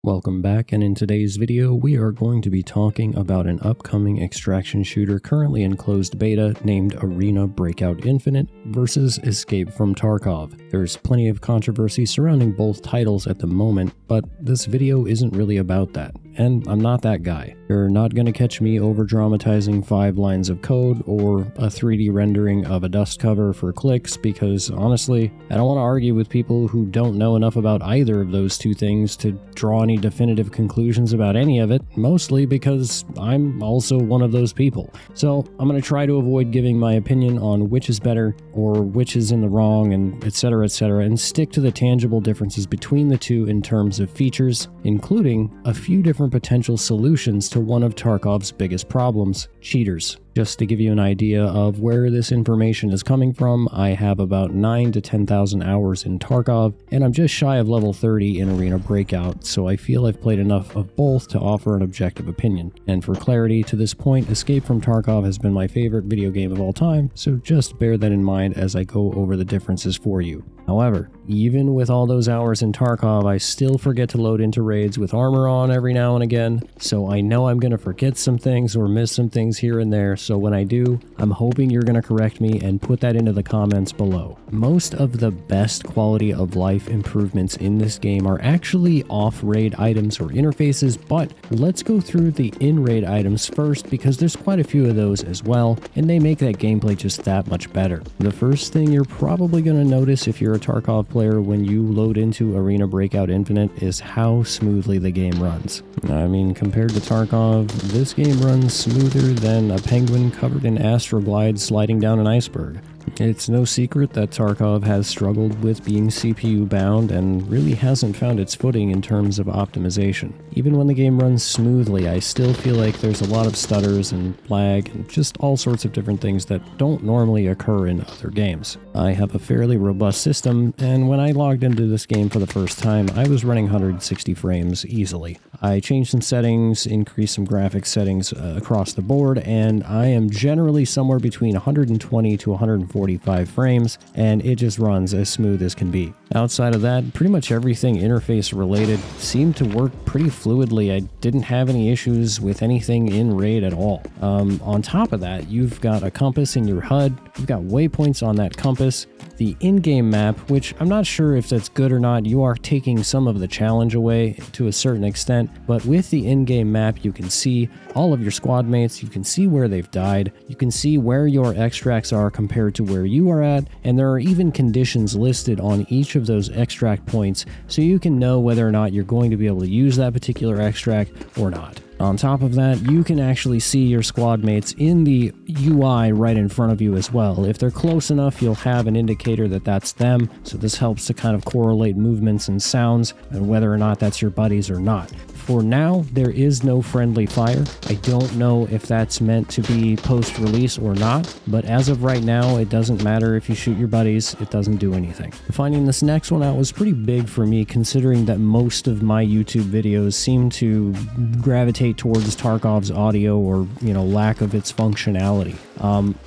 Welcome back, and in today's video we are going to be talking about an upcoming extraction shooter currently in closed beta named Arena Breakout Infinite versus Escape From Tarkov. There's plenty of controversy surrounding both titles at the moment, but this video isn't really about that, and I'm not that guy. You're not going to catch me over-dramatizing 5 lines of code or a 3D rendering of a dust cover for clicks because, honestly, I don't want to argue with people who don't know enough about either of those two things to draw any definitive conclusions about any of it, mostly because I'm also one of those people. So I'm going to try to avoid giving my opinion on which is better or which is in the wrong and etc, and stick to the tangible differences between the two in terms of features, including a few different potential solutions to one of Tarkov's biggest problems: cheaters. Just to give you an idea of where this information is coming from, I have about 9,000 to 10,000 hours in Tarkov, and I'm just shy of level 30 in Arena Breakout, so I feel I've played enough of both to offer an objective opinion. And for clarity, to this point, Escape From Tarkov has been my favorite video game of all time, so just bear that in mind as I go over the differences for you. However, even with all those hours in Tarkov, I still forget to load into raids with armor on every now and again, so I know I'm going to forget some things or miss some things here and there, so when I do, I'm hoping you're going to correct me and put that into the comments below. Most of the best quality of life improvements in this game are actually off-raid items or interfaces, but let's go through the in-raid items first because there's quite a few of those as well, and they make that gameplay just that much better. The first thing you're probably going to notice if you're a Tarkov player when you load into Arena Breakout Infinite is how smoothly the game runs. I mean, compared to Tarkov, this game runs smoother than a penguin covered in astroglide sliding down an iceberg. It's no secret that Tarkov has struggled with being CPU bound and really hasn't found its footing in terms of optimization. Even when the game runs smoothly, I still feel like there's a lot of stutters and lag and just all sorts of different things that don't normally occur in other games. I have a fairly robust system, and when I logged into this game for the first time, I was running 160 frames easily. I changed some settings, increased some graphics settings across the board, and I am generally somewhere between 120 to 145 frames, and it just runs as smooth as can be. Outside of that, pretty much everything interface related seemed to work pretty fluidly. I didn't have any issues with anything in RAID at all. On top of that, you've got a compass in your HUD, you've got waypoints on that compass, the in-game map, which I'm not sure if that's good or not. You are taking some of the challenge away to a certain extent, but with the in-game map you can see all of your squad mates, you can see where they've died, you can see where your extracts are compared to where you are at, and there are even conditions listed on each of those extract points so you can know whether or not you're going to be able to use that particular extract or not. On top of that, you can actually see your squad mates in the UI right in front of you as well. If they're close enough, you'll have an indicator that that's them, so this helps to kind of correlate movements and sounds and whether or not that's your buddies or not. For now, there is no friendly fire. I don't know if that's meant to be post-release or not, but as of right now, it doesn't matter if you shoot your buddies, it doesn't do anything. Finding this next one out was pretty big for me considering that most of my YouTube videos seem to gravitate towards Tarkov's audio or, lack of its functionality.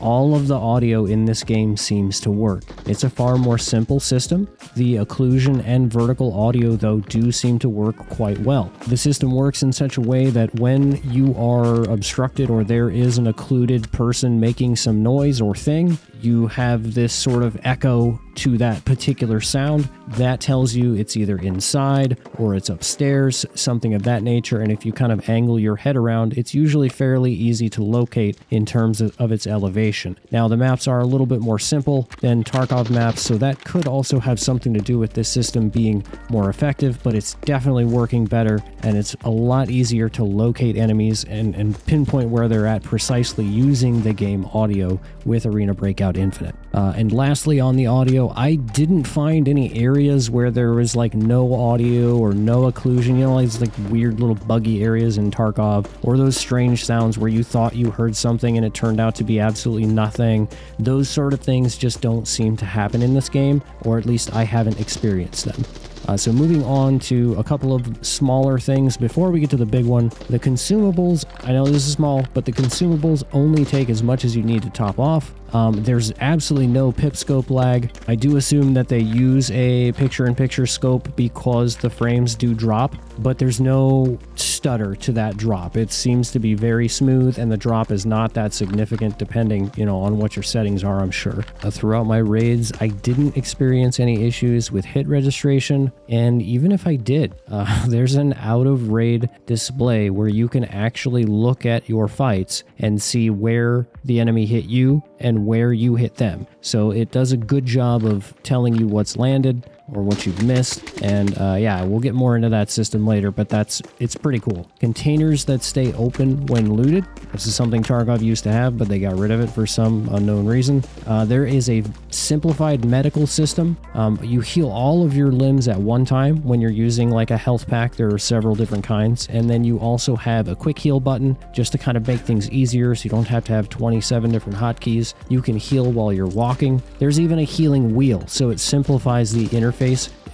All of the audio in this game seems to work. It's a far more simple system. The occlusion and vertical audio, though, do seem to work quite well. The system works in such a way that when you are obstructed or there is an occluded person making some noise or thing, you have this sort of echo to that particular sound that tells you it's either inside or it's upstairs, something of that nature, and if you kind of angle your head around, it's usually fairly easy to locate in terms of its elevation. Now, the maps are a little bit more simple than Tarkov maps, so that could also have something to do with this system being more effective, but it's definitely working better, and it's a lot easier to locate enemies and pinpoint where they're at precisely using the game audio with Arena Breakout Infinite. And lastly, on the audio, I didn't find any areas where there was like no audio or no occlusion, these like weird little buggy areas in Tarkov, or those strange sounds where you thought you heard something and it turned out to be absolutely nothing. Those sort of things just don't seem to happen in this game, or at least I haven't experienced them. So moving on to a couple of smaller things before we get to the big one. The consumables, I know this is small, but the consumables only take as much as you need to top off. There's absolutely no pip scope lag. I do assume that they use a picture-in-picture scope because the frames do drop, but there's no stutter to that drop. It seems to be very smooth, and the drop is not that significant depending, on what your settings are, I'm sure. Throughout my raids, I didn't experience any issues with hit registration, and even if I did, there's an out-of-raid display where you can actually look at your fights and see where the enemy hit you and where you hit them. So it does a good job of telling you what's landed or what you've missed. And yeah, we'll get more into that system later, but it's pretty cool. Containers that stay open when looted. This is something Tarkov used to have, but they got rid of it for some unknown reason. There is a simplified medical system. You heal all of your limbs at one time when you're using like a health pack. There are several different kinds. And then you also have a quick heal button just to kind of make things easier so you don't have to have 27 different hotkeys. You can heal while you're walking. There's even a healing wheel, so it simplifies the interface.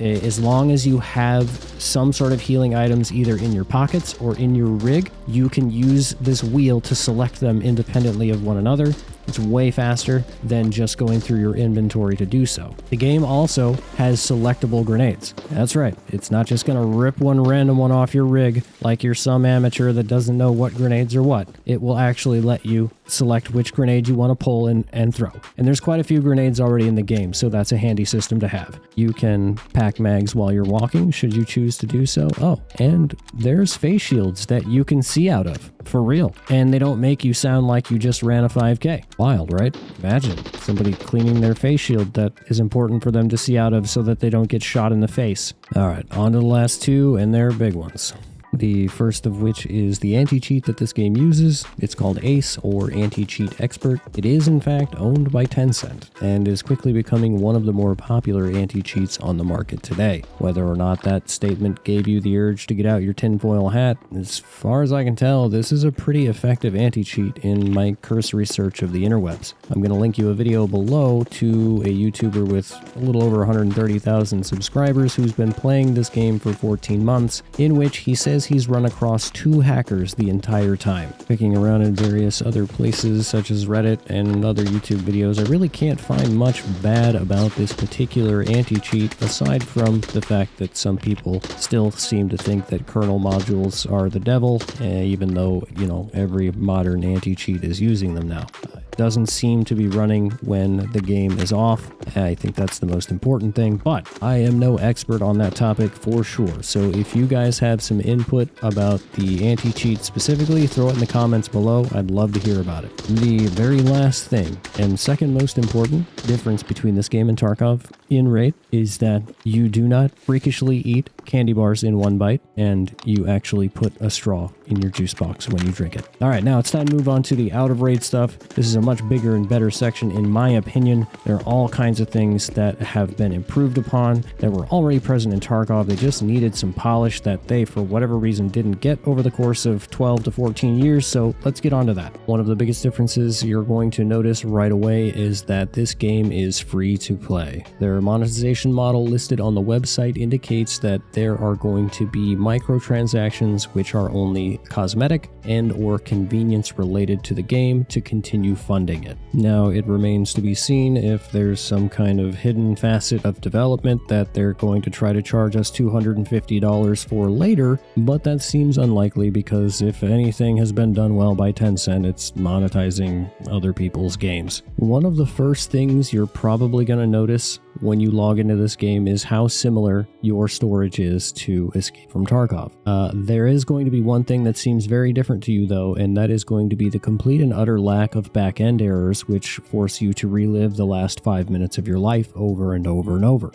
As long as you have some sort of healing items either in your pockets or in your rig, you can use this wheel to select them independently of one another. It's way faster than just going through your inventory to do so. The game also has selectable grenades. That's right. It's not just going to rip one random one off your rig like you're some amateur that doesn't know what grenades are what. It will actually let you select which grenade you want to pull and throw. And there's quite a few grenades already in the game, so that's a handy system to have. You can pack mags while you're walking, should you choose to do so. Oh, and there's face shields that you can see out of, for real. And they don't make you sound like you just ran a 5K. Wild, right? Imagine somebody cleaning their face shield that is important for them to see out of so that they don't get shot in the face. All right, on to the last two, and they're big ones. The first of which is the anti-cheat that this game uses. It's called ACE, or Anti-Cheat Expert. It is in fact owned by Tencent and is quickly becoming one of the more popular anti-cheats on the market today. Whether or not that statement gave you the urge to get out your tinfoil hat, as far as I can tell, this is a pretty effective anti-cheat in my cursory search of the interwebs. I'm going to link you a video below to a YouTuber with a little over 130,000 subscribers who's been playing this game for 14 months, in which he says he's run across 2 hackers the entire time. Clicking around in various other places such as Reddit and other YouTube videos, I really can't find much bad about this particular anti-cheat aside from the fact that some people still seem to think that kernel modules are the devil, even though, every modern anti-cheat is using them now. Doesn't seem to be running when the game is off. I think that's the most important thing, but I am no expert on that topic for sure. So if you guys have some input about the anti-cheat specifically, throw it in the comments below. I'd love to hear about it. The very last thing, and second most important difference between this game and Tarkov in Raid, is that you do not freakishly eat candy bars in one bite, and you actually put a straw in your juice box when you drink it. All right, now it's time to move on to the out of raid stuff. This is a much bigger and better section in my opinion. There are all kinds of things that have been improved upon that were already present in Tarkov. They just needed some polish that they, for whatever reason, didn't get over the course of 12 to 14 years, so let's get on to that. One of the biggest differences you're going to notice right away is that this game is free to play. Their monetization model listed on the website indicates that there are going to be microtransactions which are only cosmetic and or convenience related to the game to continue funding it. Now, it remains to be seen if there's some kind of hidden facet of development that they're going to try to charge us $250 for later, but that seems unlikely because if anything has been done well by Tencent, it's monetizing other people's games. One of the first things you're probably going to notice when you log into this game is how similar your storage is to Escape from Tarkov. There is going to be one thing that seems very different to you though, and that is going to be the complete and utter lack of back-end errors which force you to relive the last 5 minutes of your life over and over and over.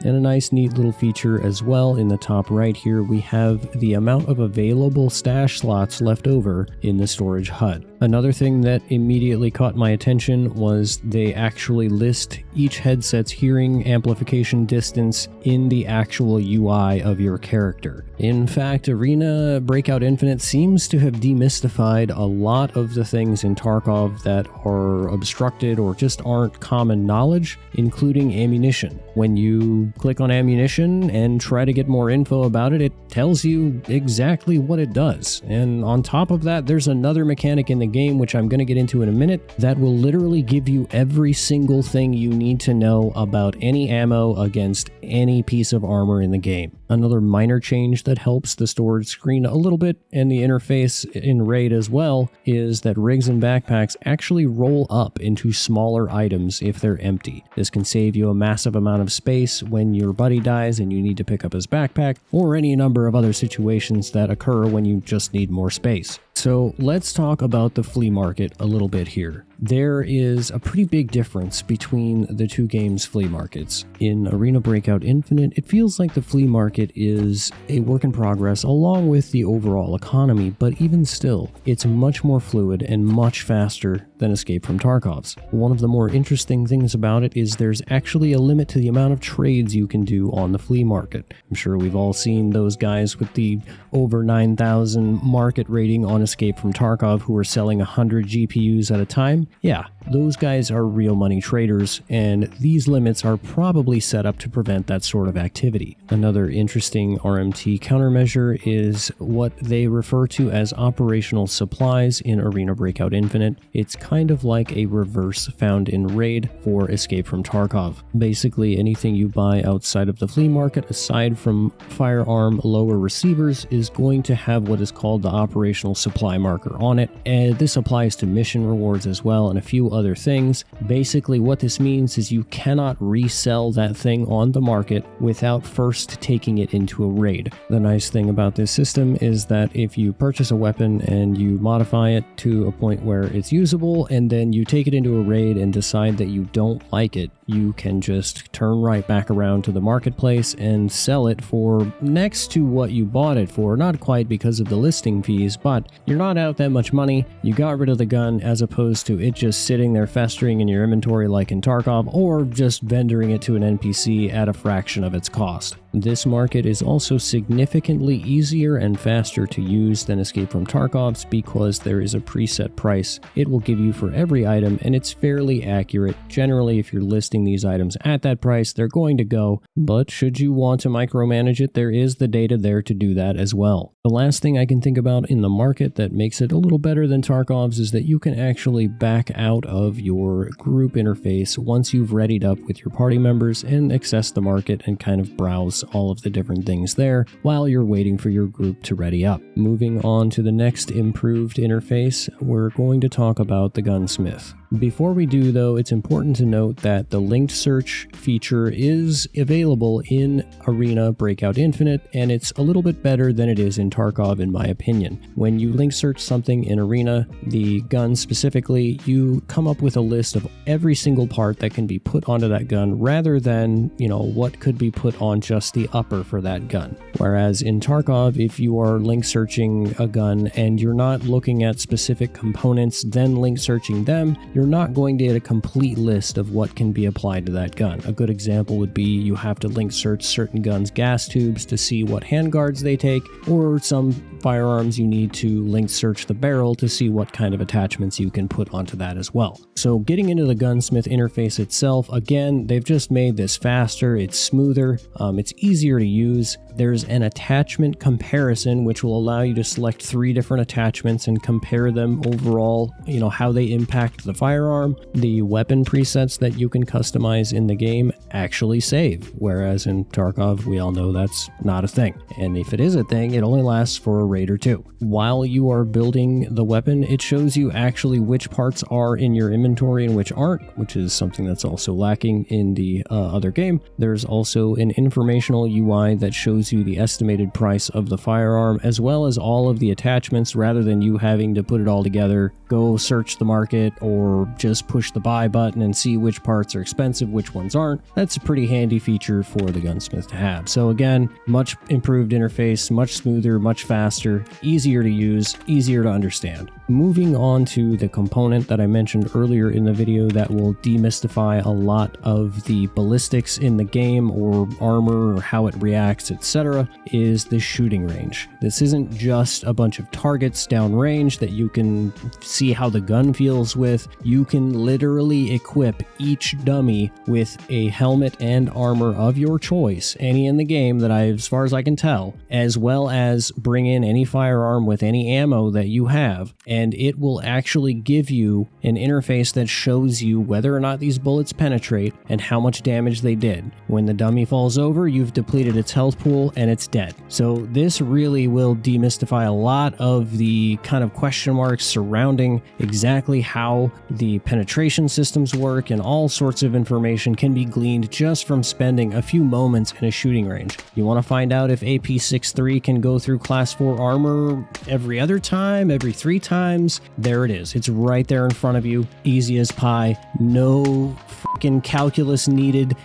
And a nice neat little feature as well in the top right here, we have the amount of available stash slots left over in the storage HUD. Another thing that immediately caught my attention was they actually list each headset's hearing amplification distance in the actual UI of your character. In fact, Arena Breakout Infinite seems to have demystified a lot of the things in Tarkov that are obstructed or just aren't common knowledge, including ammunition. When you click on ammunition and try to get more info about it, it tells you exactly what it does. And on top of that, there's another mechanic in the game, which I'm going to get into in a minute, that will literally give you every single thing you need to know about any ammo against any piece of armor in the game. Another minor change that helps the storage screen a little bit and the interface in RAID as well is that rigs and backpacks actually roll up into smaller items if they're empty. This can save you a massive amount of space when your buddy dies and you need to pick up his backpack, or any number of other situations that occur when you just need more space. So let's talk about the flea market a little bit here. There is a pretty big difference between the two games' flea markets. In Arena Breakout Infinite, it feels like the flea market is a work in progress along with the overall economy, but even still, it's much more fluid and much faster than Escape from Tarkov's. One of the more interesting things about it is there's actually a limit to the amount of trades you can do on the flea market. I'm sure we've all seen those guys with the over 9,000 market rating on Escape from Tarkov who are selling 100 GPUs at a time. Yeah, those guys are real money traders, and these limits are probably set up to prevent that sort of activity. Another interesting RMT countermeasure is what they refer to as operational supplies in Arena Breakout Infinite. It's kind of like a reverse found in RAID for Escape from Tarkov. Basically, anything you buy outside of the flea market, aside from firearm lower receivers, is going to have what is called the operational supply marker on it, and this applies to mission rewards as well and a few other things. Basically, what this means is you cannot resell that thing on the market without first taking it into a raid. The nice thing about this system is that if you purchase a weapon and you modify it to a point where it's usable, and then you take it into a raid and decide that you don't like it, you can just turn right back around to the marketplace and sell it for next to what you bought it for. Not quite because of the listing fees, but you're not out that much money. You got rid of the gun as opposed to it just sitting there festering in your inventory like in Tarkov, or just vendoring it to an NPC at a fraction of its cost. This market is also significantly easier and faster to use than Escape from Tarkov's because there is a preset price it will give you for every item, and it's fairly accurate. Generally, if you're listing these items at that price, they're going to go, but should you want to micromanage it, there is the data there to do that as well. The last thing I can think about in the market that makes it a little better than Tarkov's is that you can actually back out of your group interface once you've readied up with your party members and access the market and kind of browse all of the different things there while you're waiting for your group to ready up. Moving on to the next improved interface, we're going to talk about the gunsmith. Before we do though, it's important to note that the linked search feature is available in Arena Breakout Infinite, and it's a little bit better than it is in Tarkov in my opinion. When you link search something in Arena, the gun specifically, you come up with a list of every single part that can be put onto that gun rather than, what could be put on just the upper for that gun. Whereas in Tarkov, if you are link searching a gun and you're not looking at specific components, then link searching them, you're not going to get a complete list of what can be applied to that gun. A good example would be you have to link search certain guns' gas tubes to see what handguards they take, or some firearms you need to link search the barrel to see what kind of attachments you can put onto that as well. So getting into the gunsmith interface itself, again, they've just made this faster, it's smoother, it's easier to use. There's an attachment comparison which will allow you to select 3 different attachments and compare them overall, how they impact the firearm. The weapon presets that you can customize in the game actually save, whereas in Tarkov we all know that's not a thing. And if it is a thing, it only lasts for a raid or 2. While you are building the weapon, it shows you actually which parts are in your inventory and which aren't, which is something that's also lacking in the other game. There's also an informational UI that shows you the estimated price of the firearm as well as all of the attachments, rather than you having to put it all together, go search the market, or just push the buy button and see which parts are expensive, which ones aren't. That's a pretty handy feature for the gunsmith to have. So again, much improved interface, much smoother, much faster, easier to use, easier to understand. moving on to the component that I mentioned earlier in the video that will demystify a lot of the ballistics in the game, or armor, or how it reacts, etc., is the shooting range. This isn't just a bunch of targets downrange that you can see how the gun feels with. You can literally equip each dummy with a helmet and armor of your choice, any in the game that as far as I can tell, as well as bring in any firearm with any ammo that you have, and it will actually give you an interface that shows you whether or not these bullets penetrate and how much damage they did. When the dummy falls over, you've depleted its health pool and it's dead. So this really will demystify a lot of the kind of question marks surrounding exactly how the penetration systems work, and all sorts of information can be gleaned just from spending a few moments in a shooting range. You want to find out if AP63 can go through class 4 armor every other time, every 3 times? There it is. It's right there in front of you. Easy as pie. No freaking calculus needed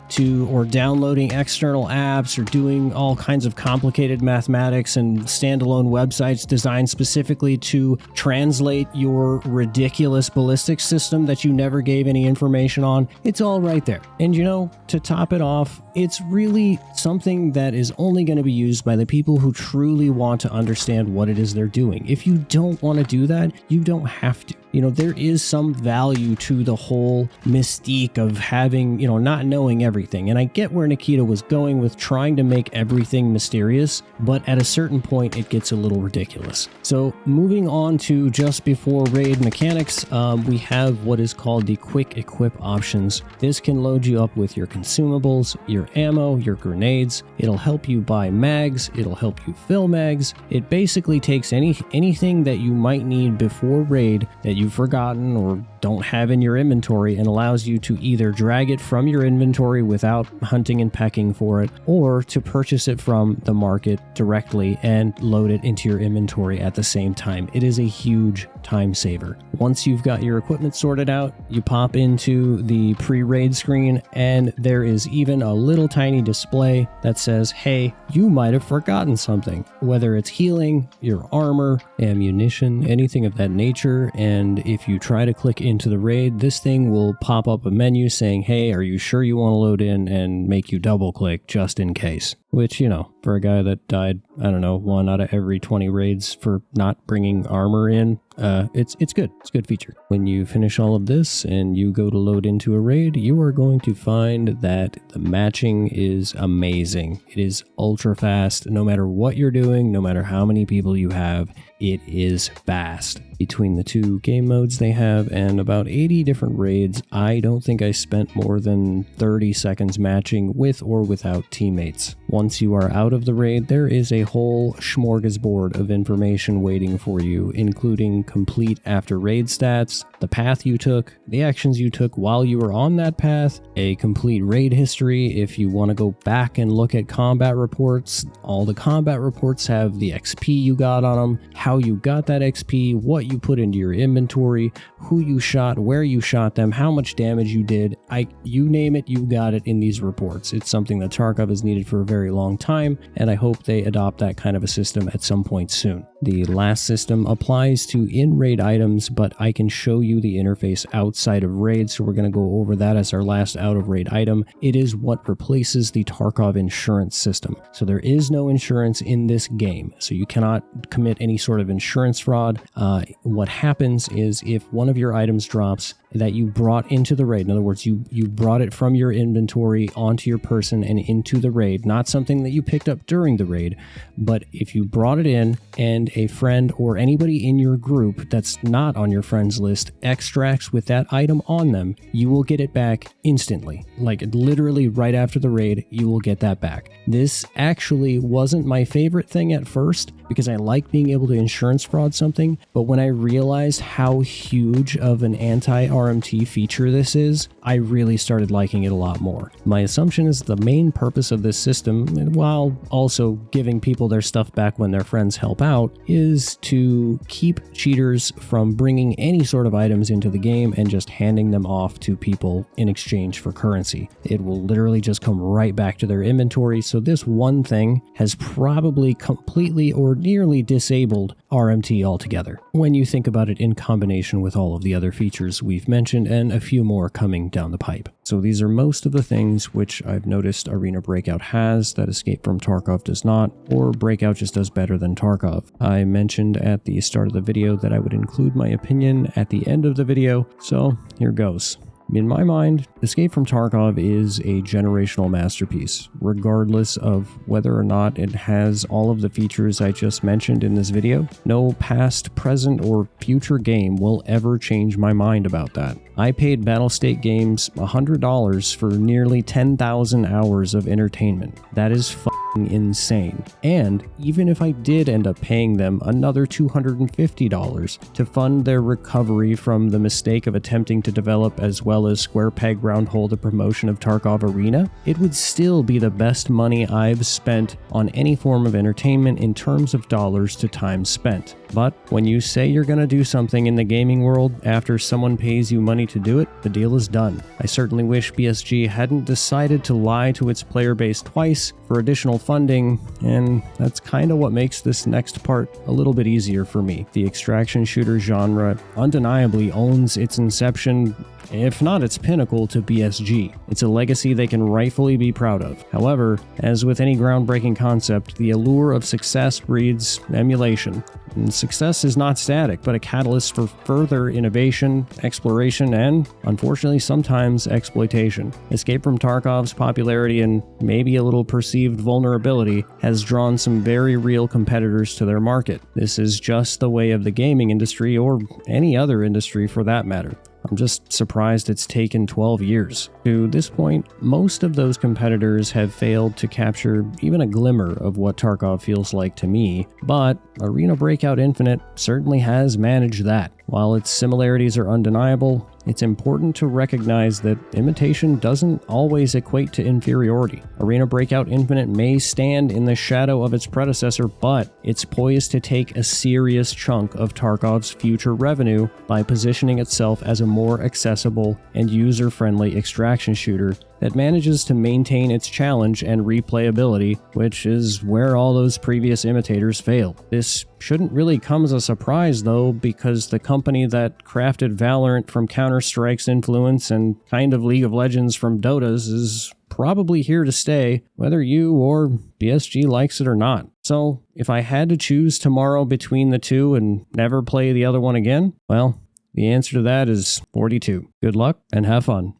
or downloading external apps or doing all kinds of complicated mathematics and standalone websites designed specifically to translate your ridiculous ballistics system that you never gave any information on. It's all right there. And to top it off, it's really something that is only going to be used by the people who truly want to understand what it is they're doing. If you don't want to do that, you don't have to. There is some value to the whole mystique of having, not knowing everything. And I get where Nikita was going with trying to make everything mysterious, but at a certain point, it gets a little ridiculous. So moving on to just before raid mechanics, we have what is called the quick equip options. This can load you up with your consumables, your ammo, your grenades. It'll help you buy mags. It'll help you fill mags. It basically takes anything that you might need before raid that you've forgotten or don't have in your inventory, and allows you to either drag it from your inventory without hunting and pecking for it, or to purchase it from the market directly and load it into your inventory at the same time. It is a huge time saver. Once you've got your equipment sorted out, you pop into the pre-raid screen, and there is even a little tiny display that says, hey, you might have forgotten something, whether it's healing, your armor, ammunition, anything of that nature. And if you try to click into the raid, this thing will pop up a menu saying, hey, are you sure you want to load in, and make you double click just in case. Which, for a guy that died, 1 out of every 20 raids for not bringing armor in, it's good. It's a good feature. When you finish all of this and you go to load into a raid, you are going to find that the matching is amazing. It is ultra fast. No matter what you're doing, no matter how many people you have, it is fast. Between the 2 game modes they have and about 80 different raids, I don't think I spent more than 30 seconds matching with or without teammates. Once you are out of the raid, there is a whole smorgasbord of information waiting for you, including complete after raid stats, the path you took, the actions you took while you were on that path, a complete raid history if you want to go back and look at combat reports. All the combat reports have the XP you got on them, how you got that XP, what you put into your inventory, who you shot, where you shot them, how much damage you did. You name it, you got it in these reports. It's something that Tarkov has needed for a very long time, and I hope they adopt that kind of a system at some point soon. The last system applies to in-raid items, but I can show you the interface outside of raid, so we're going to go over that as our last out-of-raid item. It is what replaces the Tarkov insurance system. So there is no insurance in this game, so you cannot commit any sort of insurance fraud. What happens is if one of your items drops that you brought into the raid, in other words, you brought it from your inventory onto your person and into the raid, not something that you picked up during the raid, but if you brought it in and a friend or anybody in your group that's not on your friends list extracts with that item on them, you will get it back instantly. Like literally right after the raid, you will get that back. This actually wasn't my favorite thing at first because I like being able to insurance fraud something, but when I realized how huge of an anti RMT feature this is, I really started liking it a lot more. My assumption is the main purpose of this system, while also giving people their stuff back when their friends help out, is to keep cheaters from bringing any sort of items into the game and just handing them off to people in exchange for currency. It will literally just come right back to their inventory, so this one thing has probably completely or nearly disabled RMT altogether, when you think about it in combination with all of the other features we've mentioned and a few more coming down the pipe. So these are most of the things which I've noticed Arena Breakout has that Escape from Tarkov does not, or Breakout just does better than Tarkov. I mentioned at the start of the video that I would include my opinion at the end of the video, so here goes. In my mind, Escape from Tarkov is a generational masterpiece, regardless of whether or not it has all of the features I just mentioned in this video. No past, present, or future game will ever change my mind about that. I paid Battlestate Games $100 for nearly 10,000 hours of entertainment. That is insane. And even if I did end up paying them another $250 to fund their recovery from the mistake of attempting to develop as well as square peg round hole the promotion of Tarkov Arena, it would still be the best money I've spent on any form of entertainment in terms of dollars to time spent. But when you say you're going to do something in the gaming world after someone pays you money to do it, the deal is done. I certainly wish BSG hadn't decided to lie to its player base twice for additional funding, and that's kind of what makes this next part a little bit easier for me. The extraction shooter genre undeniably owns its inception, if not its pinnacle, to BSG. It's a legacy they can rightfully be proud of. However, as with any groundbreaking concept, the allure of success breeds emulation. And success is not static, but a catalyst for further innovation, exploration, and, unfortunately, sometimes exploitation. Escape from Tarkov's popularity and maybe a little perceived vulnerability has drawn some very real competitors to their market. This is just the way of the gaming industry, or any other industry for that matter. I'm just surprised it's taken 12 years. To this point, most of those competitors have failed to capture even a glimmer of what Tarkov feels like to me, but Arena Breakout Infinite certainly has managed that. While its similarities are undeniable, it's important to recognize that imitation doesn't always equate to inferiority. Arena Breakout Infinite may stand in the shadow of its predecessor, but it's poised to take a serious chunk of Tarkov's future revenue by positioning itself as a more accessible and user-friendly extraction shooter that manages to maintain its challenge and replayability, which is where all those previous imitators failed. This shouldn't really come as a surprise though, because the company that crafted Valorant from Counter-Strike's influence and kind of League of Legends from Dota's is probably here to stay, whether you or BSG likes it or not. So if I had to choose tomorrow between the two and never play the other one again, well, the answer to that is 42. Good luck and have fun.